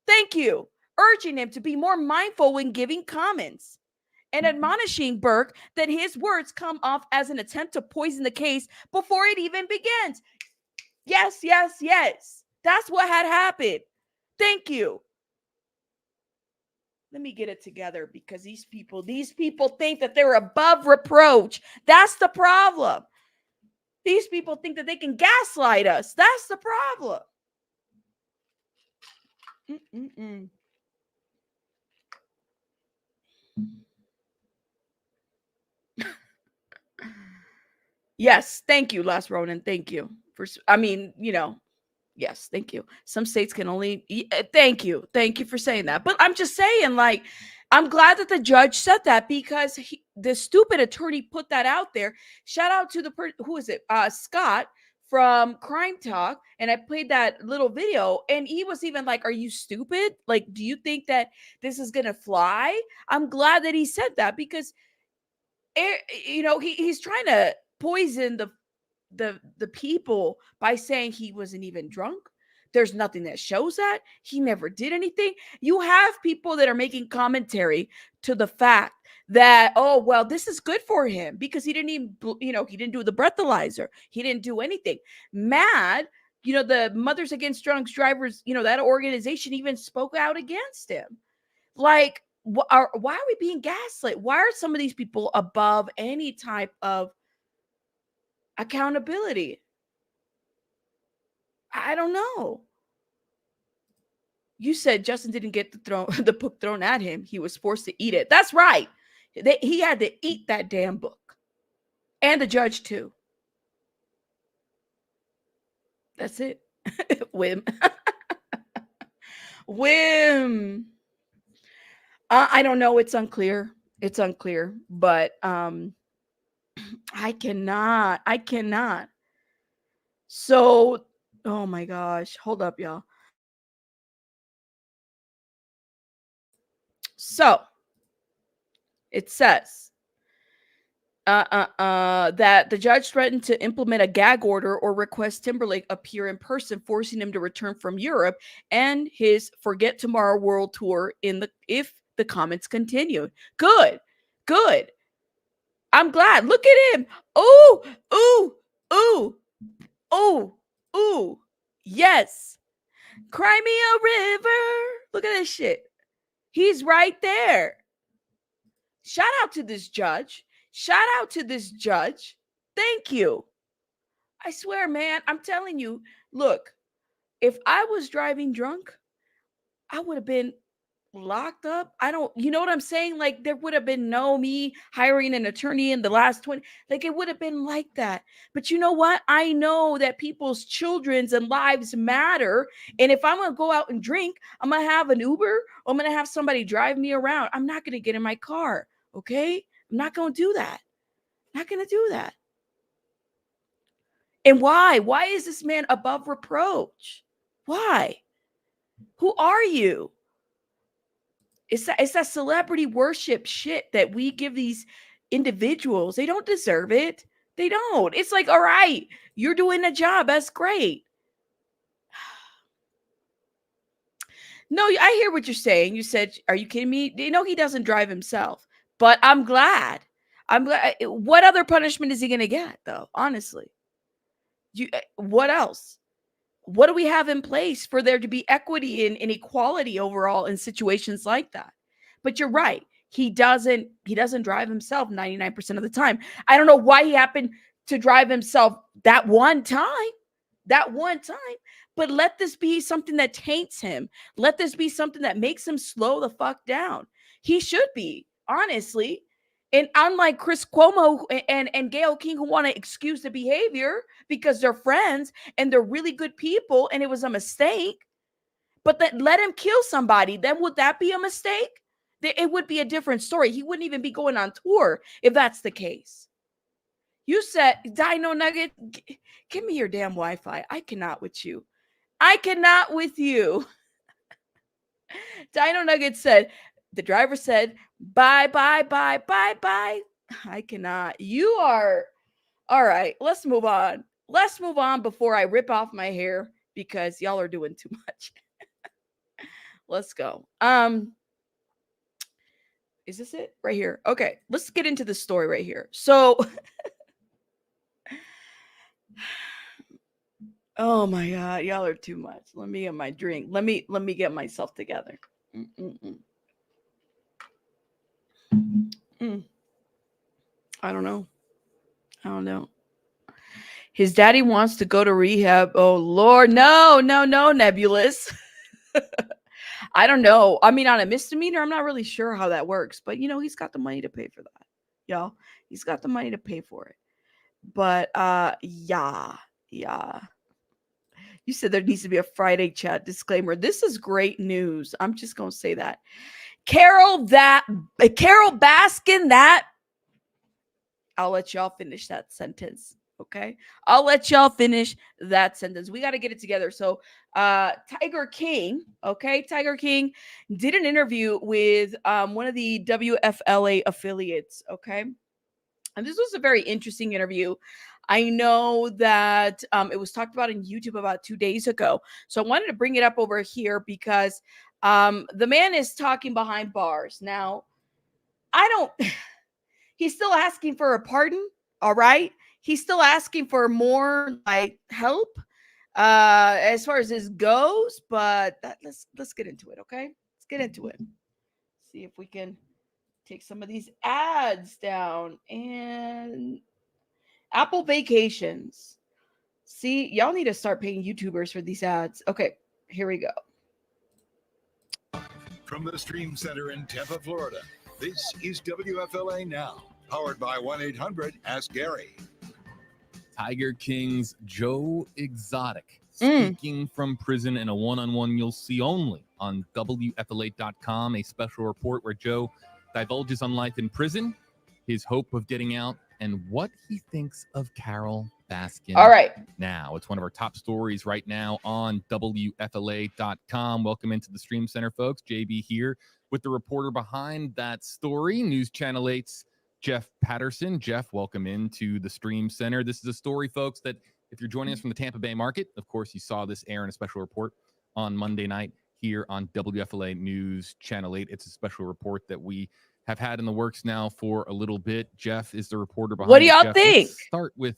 thank you, urging him to be more mindful when giving comments and admonishing Burke that his words come off as an attempt to poison the case before it even begins. Yes, yes, yes. That's what had happened. Thank you. Let me get it together because these people think that they're above reproach. That's the problem. These people think that they can gaslight us. That's the problem. Yes, thank you, Last Ronan. Thank you for. I mean, yes, thank you. Some states can only. Thank you, for saying that. But I'm just saying, like, I'm glad that the judge said that because the stupid attorney put that out there. Shout out to the who is it? Scott from Crime Talk, and I played that little video, and he was even like, "Are you stupid? Like, do you think that this is gonna fly?" I'm glad that he said that because he's trying to poison the people by saying he wasn't even drunk. There's nothing that shows that he never did anything. You have people that are making commentary to the fact that, oh well, this is good for him because he didn't even he didn't do the breathalyzer, he didn't do anything. Mad, the Mothers Against Drunk Drivers, that organization even spoke out against him. Like, why are we being gaslit? Why are some of these people above any type of accountability? I don't know. You said Justin didn't get the book thrown at him. He was forced to eat it. That's right. He had to eat that damn book. And the judge too. That's it. Whim. Whim. I don't know. It's unclear. But I cannot. So, oh my gosh. Hold up, y'all. So, it says that the judge threatened to implement a gag order or request Timberlake appear in person, forcing him to return from Europe and his Forget Tomorrow World Tour if the comments continued. Good. I'm glad. Look at him. Ooh, ooh, ooh, ooh, ooh. Yes. Cry me a river. Look at this shit. He's right there. Shout out to this judge. Thank you. I swear, man, I'm telling you, look, if I was driving drunk, I would have been locked up. You know what I'm saying? Like, there would have been no me hiring an attorney in the last 20, like, it would have been like that. But you know what? I know that people's children's and lives matter. And if I'm going to go out and drink, I'm going to have an Uber, or I'm going to have somebody drive me around. I'm not going to get in my car. Okay. I'm not going to do that. Not going to do that. And why? Why is this man above reproach? Why? Who are you? It's that celebrity worship shit that we give these individuals. They don't deserve it. They don't. It's like, all right, you're doing a job. That's great. No, I hear what you're saying. You said, are you kidding me? He doesn't drive himself. But I'm glad. What other punishment is he going to get, though? Honestly. What else? What do we have in place for there to be equity and equality overall in situations like that? But you're right. He doesn't drive himself 99% of the time. I don't know why he happened to drive himself that one time. But let this be something that taints him. Let this be something that makes him slow the fuck down. He should be, honestly. And unlike Chris Cuomo and Gayle King, who want to excuse the behavior because they're friends and they're really good people and it was a mistake, but then let him kill somebody, then would that be a mistake? It would be a different story. He wouldn't even be going on tour if that's the case. You said, Dino Nugget, give me your damn Wi-Fi. I cannot with you. Dino Nugget said, the driver said, bye, bye, bye, bye, bye. I cannot. You are. All right, let's move on. Before I rip off my hair because y'all are doing too much. Let's go. Is this it? Right here. Okay, let's get into the story right here. So, oh my God, y'all are too much. Let me get my drink. Let me get myself together. I don't know. His daddy wants to go to rehab. Oh Lord, no, Nebulous. I don't know. I mean, on a misdemeanor, I'm not really sure how that works, but he's got the money to pay for that, y'all. He's got the money to pay for it. But yeah. You said there needs to be a Friday chat disclaimer. This is great news. I'm just gonna say that. Carol Baskin, that I'll let y'all finish that sentence. Okay. I'll let y'all finish that sentence. We got to get it together. So Tiger King, okay, Tiger King did an interview with one of the WFLA affiliates, okay? And this was a very interesting interview. I know that it was talked about on YouTube about 2 days ago. So I wanted to bring it up over here because the man is talking behind bars. Now, I don't, he's still asking for a pardon, all right? He's still asking for more like help as far as this goes, but let's get into it, okay? Let's get into it. See if we can take some of these ads down and Apple Vacations. See, y'all need to start paying YouTubers for these ads. Okay, here we go. From the Stream Center in Tampa, Florida, this is WFLA Now, powered by 1-800-ASK-GARY. Tiger King's Joe Exotic speaking from prison in a one-on-one you'll see only on WFLA.com, a special report where Joe divulges on life in prison, his hope of getting out, and what he thinks of Carol Baskin. All right. Now, it's one of our top stories right now on WFLA.com. Welcome into the Stream Center, folks. JB here with the reporter behind that story, News Channel 8's Jeff Patterson. Jeff, welcome into the Stream Center. This is a story, folks, that if you're joining us from the Tampa Bay market, of course, you saw this air in a special report on Monday night here on WFLA News Channel 8. It's a special report that we have had in the works now for a little bit. Jeff is the reporter behind it. What do y'all Jeff, think? let's start with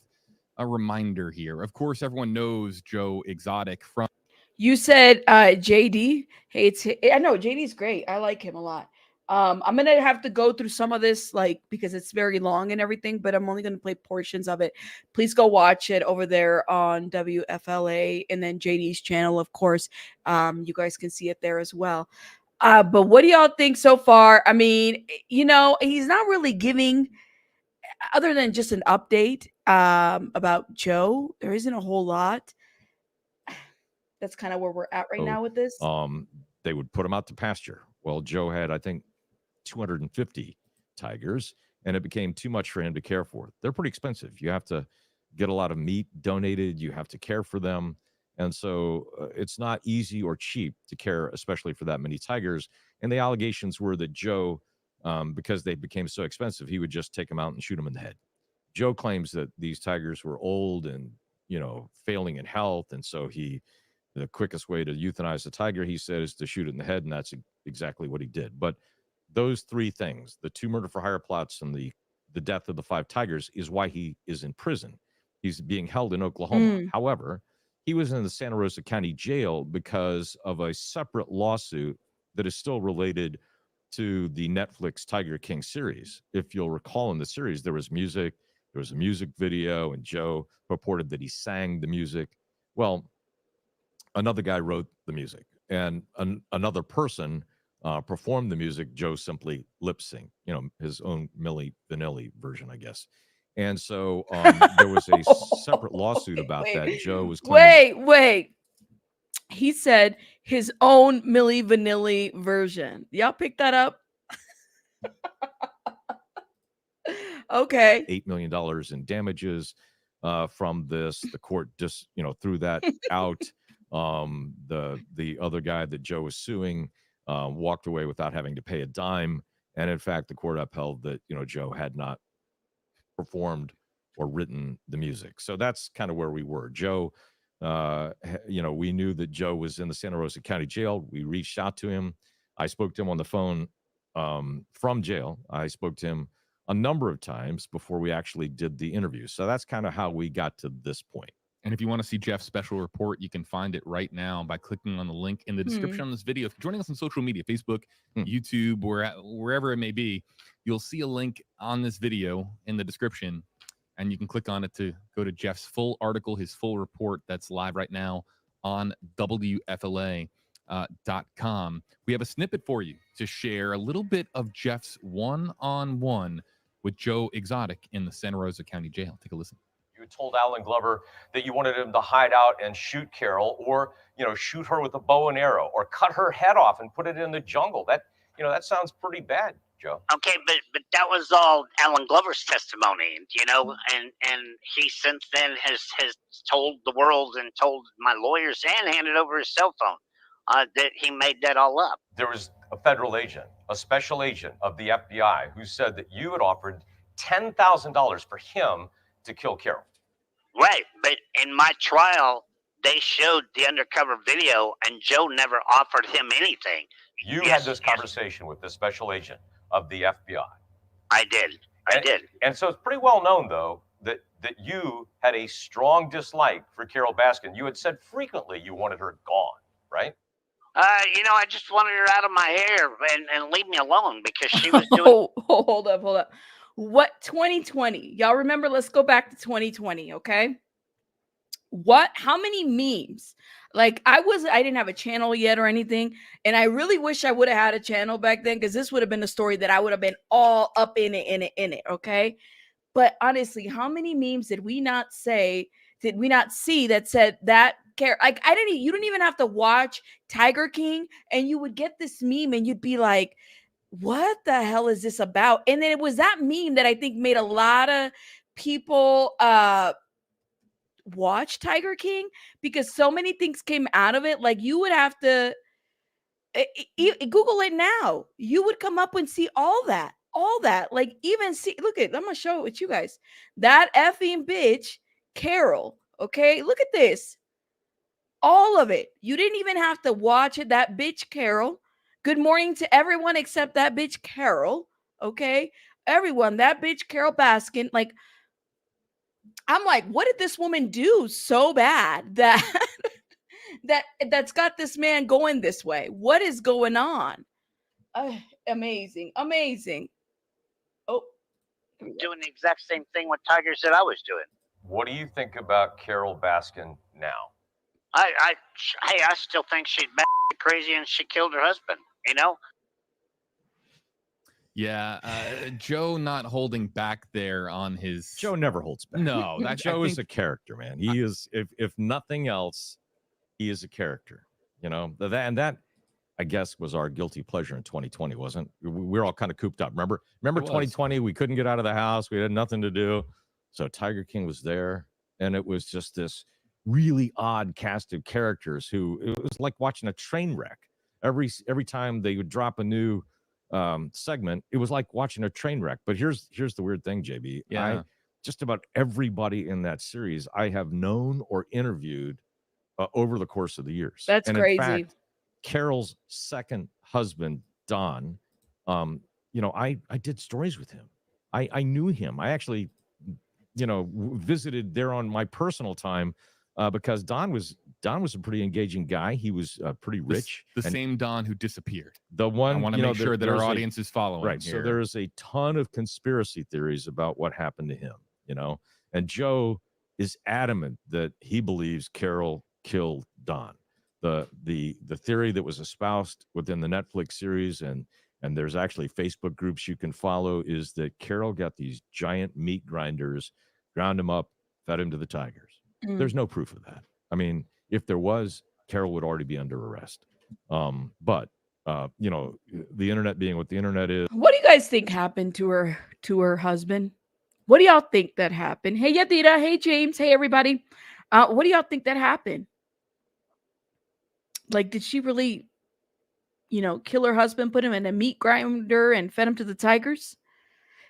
a reminder here. Of course, everyone knows Joe Exotic from... You said JD. Hey, I know JD's great. I like him a lot. I'm gonna have to go through some of this, like, because it's very long and everything, but I'm only gonna play portions of it. Please go watch it over there on WFLA and then JD's channel, of course. You guys can see it there as well. But what do y'all think so far? I mean, you know, he's not really giving, other than just an update about Joe. There isn't a whole lot. That's kind of where we're at right now with this. They would put him out to pasture. Well, Joe had, I think, 250 tigers, and it became too much for him to care for. They're pretty expensive. You have to get a lot of meat donated. You have to care for them. And so it's not easy or cheap to care, especially for that many tigers. And the allegations were that Joe, because they became so expensive, he would just take them out and shoot them in the head. Joe claims that these tigers were old and, you know, failing in health. And so the quickest way to euthanize a tiger, he said, is to shoot it in the head. And that's exactly what he did. But those three things, the 2 murder for hire plots and the death of the 5 tigers, is why he is in prison. He's being held in Oklahoma. However, he was in the Santa Rosa County Jail because of a separate lawsuit that is still related to the Netflix Tiger King series. If you'll recall, in the series, there was music, there was a music video, and Joe purported that he sang the music. Well, another guy wrote the music, and another person performed the music. Joe simply lip synced, you know, his own Milli Vanilli version, I guess. And so there was a separate lawsuit about that. Joe was claiming... Wait. He said his own Milli Vanilli version. Y'all pick that up? Okay. $8 million in damages from this. The court just, you know, threw that out. The other guy that Joe was suing walked away without having to pay a dime. And in fact, the court upheld that, you know, Joe had not performed or written the music. So that's kind of where we were. Joe, you know, we knew that Joe was in the Santa Rosa County Jail. We reached out to him. I spoke to him on the phone from jail. I spoke to him a number of times before we actually did the interview. So that's kind of how we got to this point. And if you want to see Jeff's special report, you can find it right now by clicking on the link in the description on this video. If you're joining us on social media, Facebook, YouTube, wherever it may be, you'll see a link on this video in the description, and you can click on it to go to Jeff's full article, his full report that's live right now on WFLA.com. We have a snippet for you to share a little bit of Jeff's one-on-one with Joe Exotic in the Santa Rosa County Jail. Take a listen. You told Alan Glover that you wanted him to hide out and shoot Carol, or shoot her with a bow and arrow, or cut her head off and put it in the jungle. That sounds pretty bad, Joe. Okay, but that was all Alan Glover's testimony, and he since then has told the world and told my lawyers and handed over his cell phone that he made that all up. There was a federal agent, a special agent of the FBI, who said that you had offered $10,000 for him to kill Carol. Right, but in my trial, they showed the undercover video, and Joe never offered him anything. You had this conversation with the special agent of the FBI. I did. And so it's pretty well known, though, that you had a strong dislike for Carol Baskin. You had said frequently you wanted her gone, right? I just wanted her out of my hair and leave me alone because she was doing. Hold up. What 2020? Y'all remember? Let's go back to 2020, okay? How many memes? Like I didn't have a channel yet or anything, and I really wish I would have had a channel back then, because this would have been a story that I would have been all up in it, okay? But honestly, how many memes did we not see that said that like you didn't even have to watch Tiger King and you would get this meme and you'd be like, what the hell is this about? And then it was that meme that I think made a lot of people watch Tiger King, because so many things came out of it. Like you would have to Google it now. You would come up and see all that. Like even see, I'm gonna show it with you guys. That effing bitch, Carol. Okay, look at this. All of it. You didn't even have to watch it. That bitch, Carol. Good morning to everyone except that bitch, Carol. Okay, everyone. That bitch, Carol Baskin. Like, I'm like, what did this woman do so bad that that's got this man going this way? What is going on? Amazing. Oh, doing the exact same thing what Tiger said I was doing. What do you think about Carol Baskin now? I still think she's crazy and she killed her husband. Yeah, Joe not holding back there on his. Joe never holds back. No, that Joe is a character, man. He is, if nothing else, he is a character. That I guess was our guilty pleasure in 2020, wasn't? We were all kind of cooped up. Remember 2020? We couldn't get out of the house. We had nothing to do. So Tiger King was there, and it was just this really odd cast of characters who, it was like watching a train wreck. Every time they would drop a new segment, it was like watching a train wreck. But here's the weird thing, JB. Yeah. Just about everybody in that series I have known or interviewed over the course of the years. That's crazy. In fact, Carol's second husband, Don, I did stories with him. I knew him. I actually, visited there on my personal time because Don was a pretty engaging guy. He was pretty rich. The same Don who disappeared. The one, I want to make sure that our audience is following. Right. Here. So there is a ton of conspiracy theories about what happened to him, and Joe is adamant that he believes Carol killed Don. The theory that was espoused within the Netflix series, and there's actually Facebook groups you can follow, is that Carol got these giant meat grinders, ground him up, fed him to the tigers. There's no proof of that. I mean, if there was, Carol would already be under arrest. But the internet being what the internet is. What do you guys think happened to her husband? What do y'all think that happened? Hey, Yadira. Hey, James. Hey, everybody. What do y'all think that happened? Like, did she really, kill her husband, put him in a meat grinder and fed him to the tigers?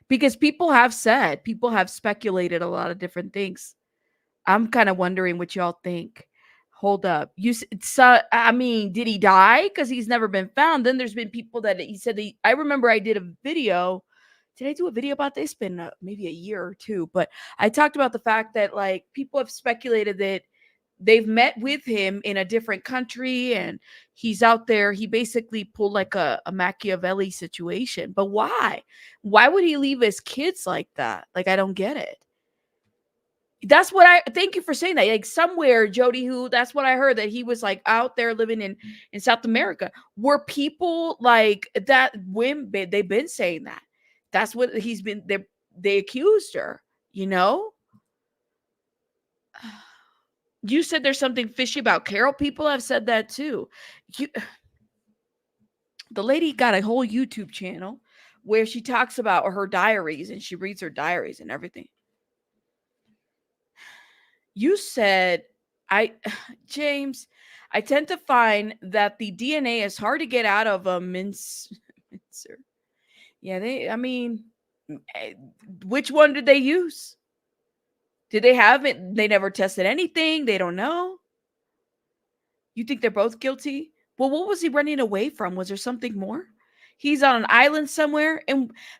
Because people have speculated a lot of different things. I'm kind of wondering what y'all think. Hold up. Did he die? Because he's never been found. Then there's been people that he said I remember I did a video. Did I do a video about this? It's been maybe a year or two, but I talked about the fact that like people have speculated that they've met with him in a different country and he's out there. He basically pulled like a Machiavelli situation. But why? Why would he leave his kids like that? Like, I don't get it. That's what thank you for saying that. Like somewhere, Jody, that's what I heard, that he was like out there living in South America. Were people like that? They've been saying that. That's what he's been. They accused her, You said there's something fishy about Carol. People have said that too. The lady got a whole YouTube channel where she talks about her diaries and she reads her diaries and everything. You said, James, I tend to find that the DNA is hard to get out of a mincer. Yeah, which one did they use? Did they have it? They never tested anything. They don't know. You think they're both guilty? Well, what was he running away from? Was there something more? He's on an island somewhere.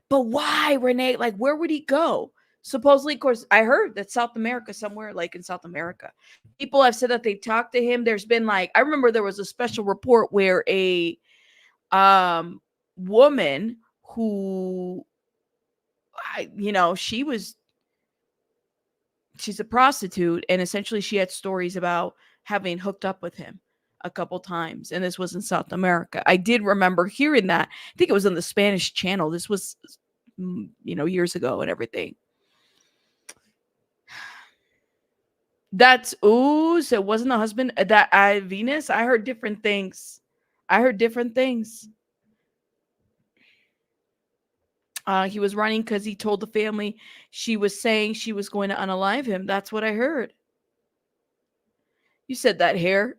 But why, Renee? Like, where would he go? Supposedly, of course, I heard that South America, somewhere like in South America. People have said that they talked to him. There's been I remember there was a special report where a woman who, she's a prostitute, and essentially she had stories about having hooked up with him a couple times, and this was in South America. I did remember hearing that. I think it was on the Spanish channel. This was, years ago and everything. So it wasn't the husband that Venus. I heard different things. He was running because he told the family she was saying she was going to unalive him. That's what I heard. You said that, hair.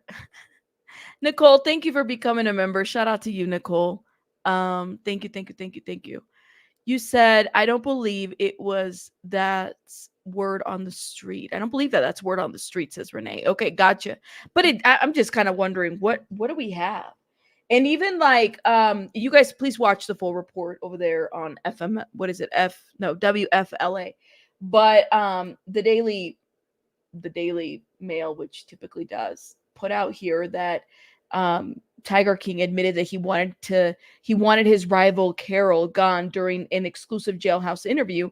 Nicole, thank you for becoming a member. Shout out to you, Nicole. Thank you. You said, I don't believe it was that word on the street. I don't believe that's word on the street, says Renee. Okay, gotcha. But I'm just kind of wondering, what do we have? And even you guys please watch the full report over there on FM. What is it? WFLA. But the Daily Mail, which typically does, put out here that Tiger King admitted that he wanted his rival Carol gone during an exclusive jailhouse interview.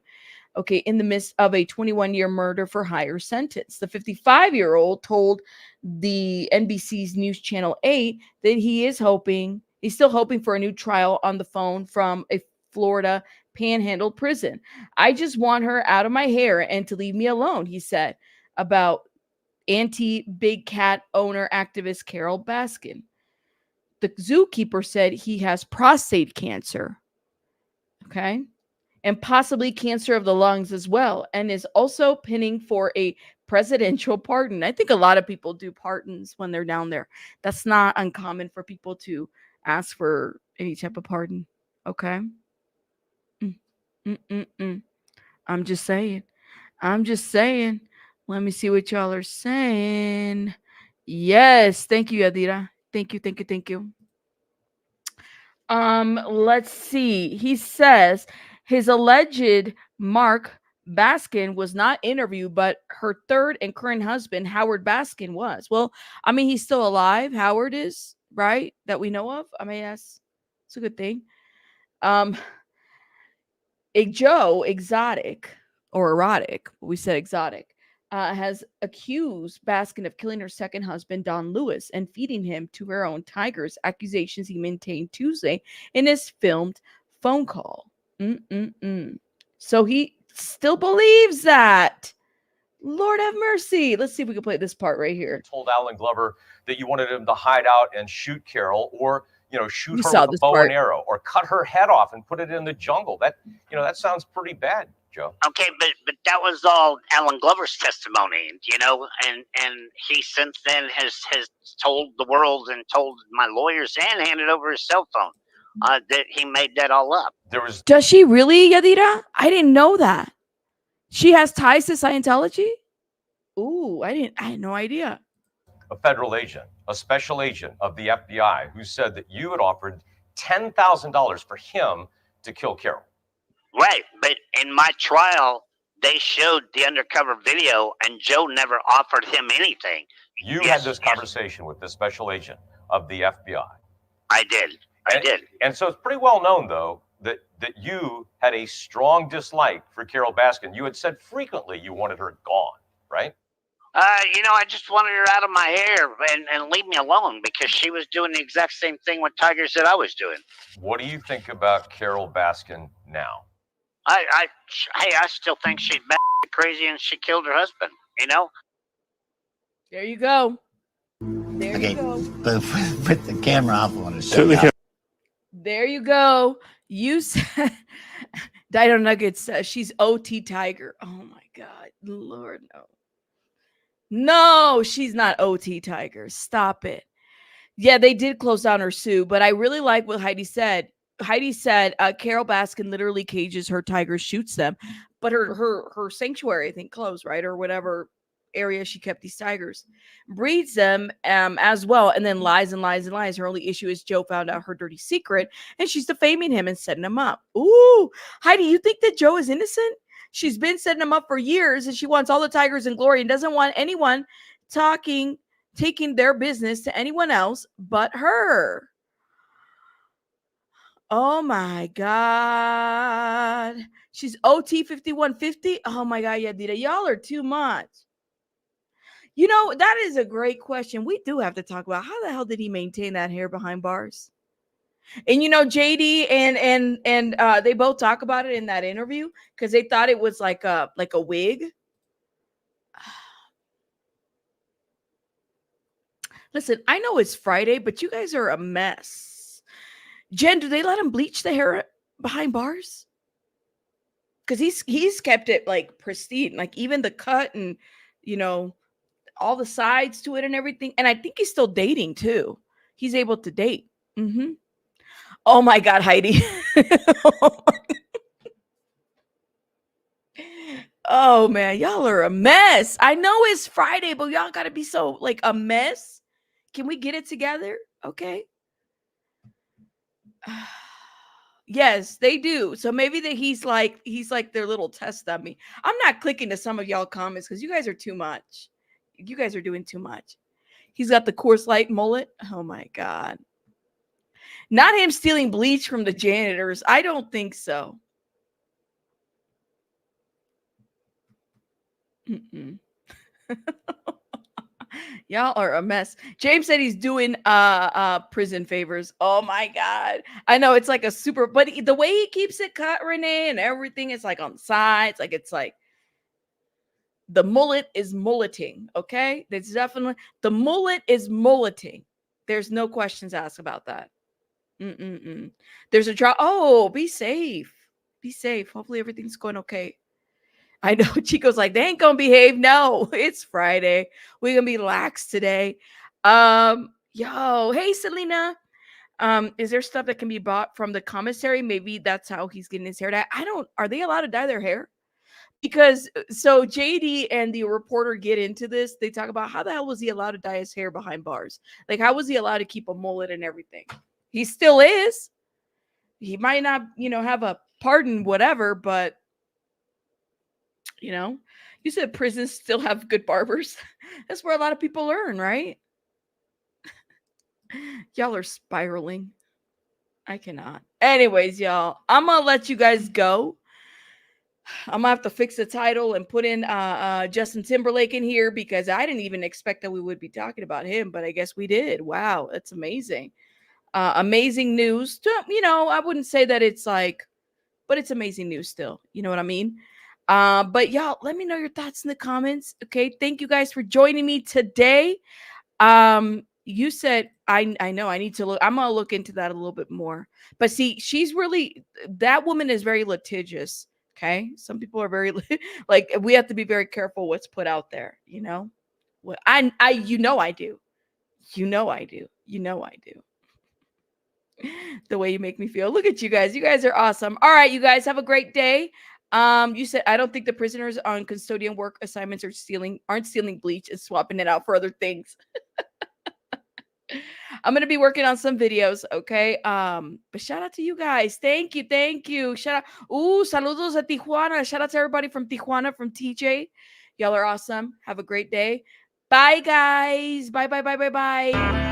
Okay, in the midst of a 21-year murder for hire sentence. The 55-year-old told the NBC's News Channel 8 that he's still hoping for a new trial on the phone from a Florida panhandle prison. I just want her out of my hair and to leave me alone, he said about anti-big cat owner activist Carol Baskin. The zookeeper said he has prostate cancer. Okay. And possibly cancer of the lungs as well, and is also pinning for a presidential pardon. I think a lot of people do pardons when they're down there. That's not uncommon for people to ask for any type of pardon. Okay? I'm just saying. Let me see what y'all are saying. Yes. Thank you, Yadira. Thank you. Let's see. He says his alleged Mark Baskin was not interviewed, but her third and current husband, Howard Baskin, was. Well, I mean, he's still alive. Howard is, right? That we know of. I mean, it's a good thing. Joe Exotic or Erotic, we said Exotic, has accused Baskin of killing her second husband, Don Lewis, and feeding him to her own tigers, accusations he maintained Tuesday in his filmed phone call. So he still believes that. Lord have mercy. Let's see if we can play this part right here. Told Alan Glover that you wanted him to hide out and shoot Carol, or shoot We her saw with a this bow part. and arrow, or cut her head off and put it in the jungle. That sounds pretty bad, Joe. Okay, but that was all Alan Glover's testimony, and he since then has told the world and told my lawyers and handed over his cell phone that he made that all up. Does she really, Yadira? I didn't know that. She has ties to Scientology? Ooh, I had no idea. A federal agent, a special agent of the FBI, who said that you had offered $10,000 for him to kill Carol. Right, but in my trial, they showed the undercover video, and Joe never offered him anything. You had this conversation with this special agent of the FBI. I did. And so it's pretty well known, though, that you had a strong dislike for Carol Baskin. You had said frequently you wanted her gone, right? I just wanted her out of my hair and leave me alone, because she was doing the exact same thing with tigers that I was doing. What do you think about Carol Baskin now? I still think she's crazy and she killed her husband, There you go. There you go. Put the camera off. I want to show you. There you go. You said Dino Nuggets says she's OT Tiger. Oh my God. Lord, no. No, she's not OT Tiger. Stop it. Yeah, they did close down her Sue, but I really like what Heidi said. Heidi said Carol Baskin literally cages her tigers, shoots them, but her sanctuary, I think, closed, right? Or whatever area she kept these tigers, breeds them as well, and then lies and lies and lies. Her only issue is Joe found out her dirty secret, and she's defaming him and setting him up. Ooh, Heidi, you think that Joe is innocent? She's been setting him up for years, and she wants all the tigers in glory and doesn't want anyone taking their business to anyone else but her. Oh my God. She's OT 5150. Oh my God, Yadira, y'all are too much. You know, that is a great question. We do have to talk about how the hell did he maintain that hair behind bars? And you know, JD and they both talk about it in that interview because they thought it was like a wig. Listen, I know it's Friday, but you guys are a mess. Jen, do they let him bleach the hair behind bars? Because he's kept it like pristine, like even the cut and, you know, all the sides to it and everything. And I think he's still dating too. He's able to date. Mm-hmm. Oh my God, Heidi. Oh man, y'all are a mess. I know it's Friday, but y'all gotta be so like a mess. Can we get it together? Okay. Yes, they do. So maybe that he's like their little test dummy. I'm not clicking to some of y'all comments because you guys are too much. You guys are doing too much. He's got the Coors Light mullet. Oh my God. Not him stealing bleach from the janitors. I don't think so. Y'all are a mess. James said he's doing prison favors. Oh my God. I know it's like a super, but the way he keeps it cut, Renee, and everything is like on sides. Like it's like the mullet is mulleting. Okay. That's definitely the mullet is mulleting. There's no questions asked about that. There's a drop. Oh, be safe. Be safe. Hopefully everything's going okay. I know Chico's like, they ain't gonna behave. No, it's Friday. We're gonna be lax today. Yo, hey Selena. Is there stuff that can be bought from the commissary? Maybe that's how he's getting his hair dyed. Are they allowed to dye their hair? Because so JD and the reporter get into this. They talk about how the hell was he allowed to dye his hair behind bars? Like, how was he allowed to keep a mullet and everything? He still is. He might not, have a pardon, whatever, but you said prisons still have good barbers. That's where a lot of people learn, right? Y'all are spiraling. I cannot. Anyways, y'all, I'm gonna let you guys go. I'm gonna have to fix the title and put in Justin Timberlake in here because I didn't even expect that we would be talking about him, but I guess we did. Wow, that's amazing. Amazing news. I wouldn't say that it's like, but it's amazing news still. You know what I mean? But y'all, let me know your thoughts in the comments. Okay, thank you guys for joining me today. You said I know I need to look. I'm gonna look into that a little bit more. But see, that woman is very litigious. Okay, some people are very like we have to be very careful what's put out there. What I do. The way you make me feel. Look at you guys. You guys are awesome. All right, you guys have a great day. You said I don't think the prisoners on custodian work assignments aren't stealing bleach and swapping it out for other things. I'm gonna be working on some videos, okay? But shout out to you guys. Thank you. Shout out. Saludos a Tijuana. Shout out to everybody from Tijuana, from TJ. Y'all are awesome. Have a great day. Bye, guys. Bye.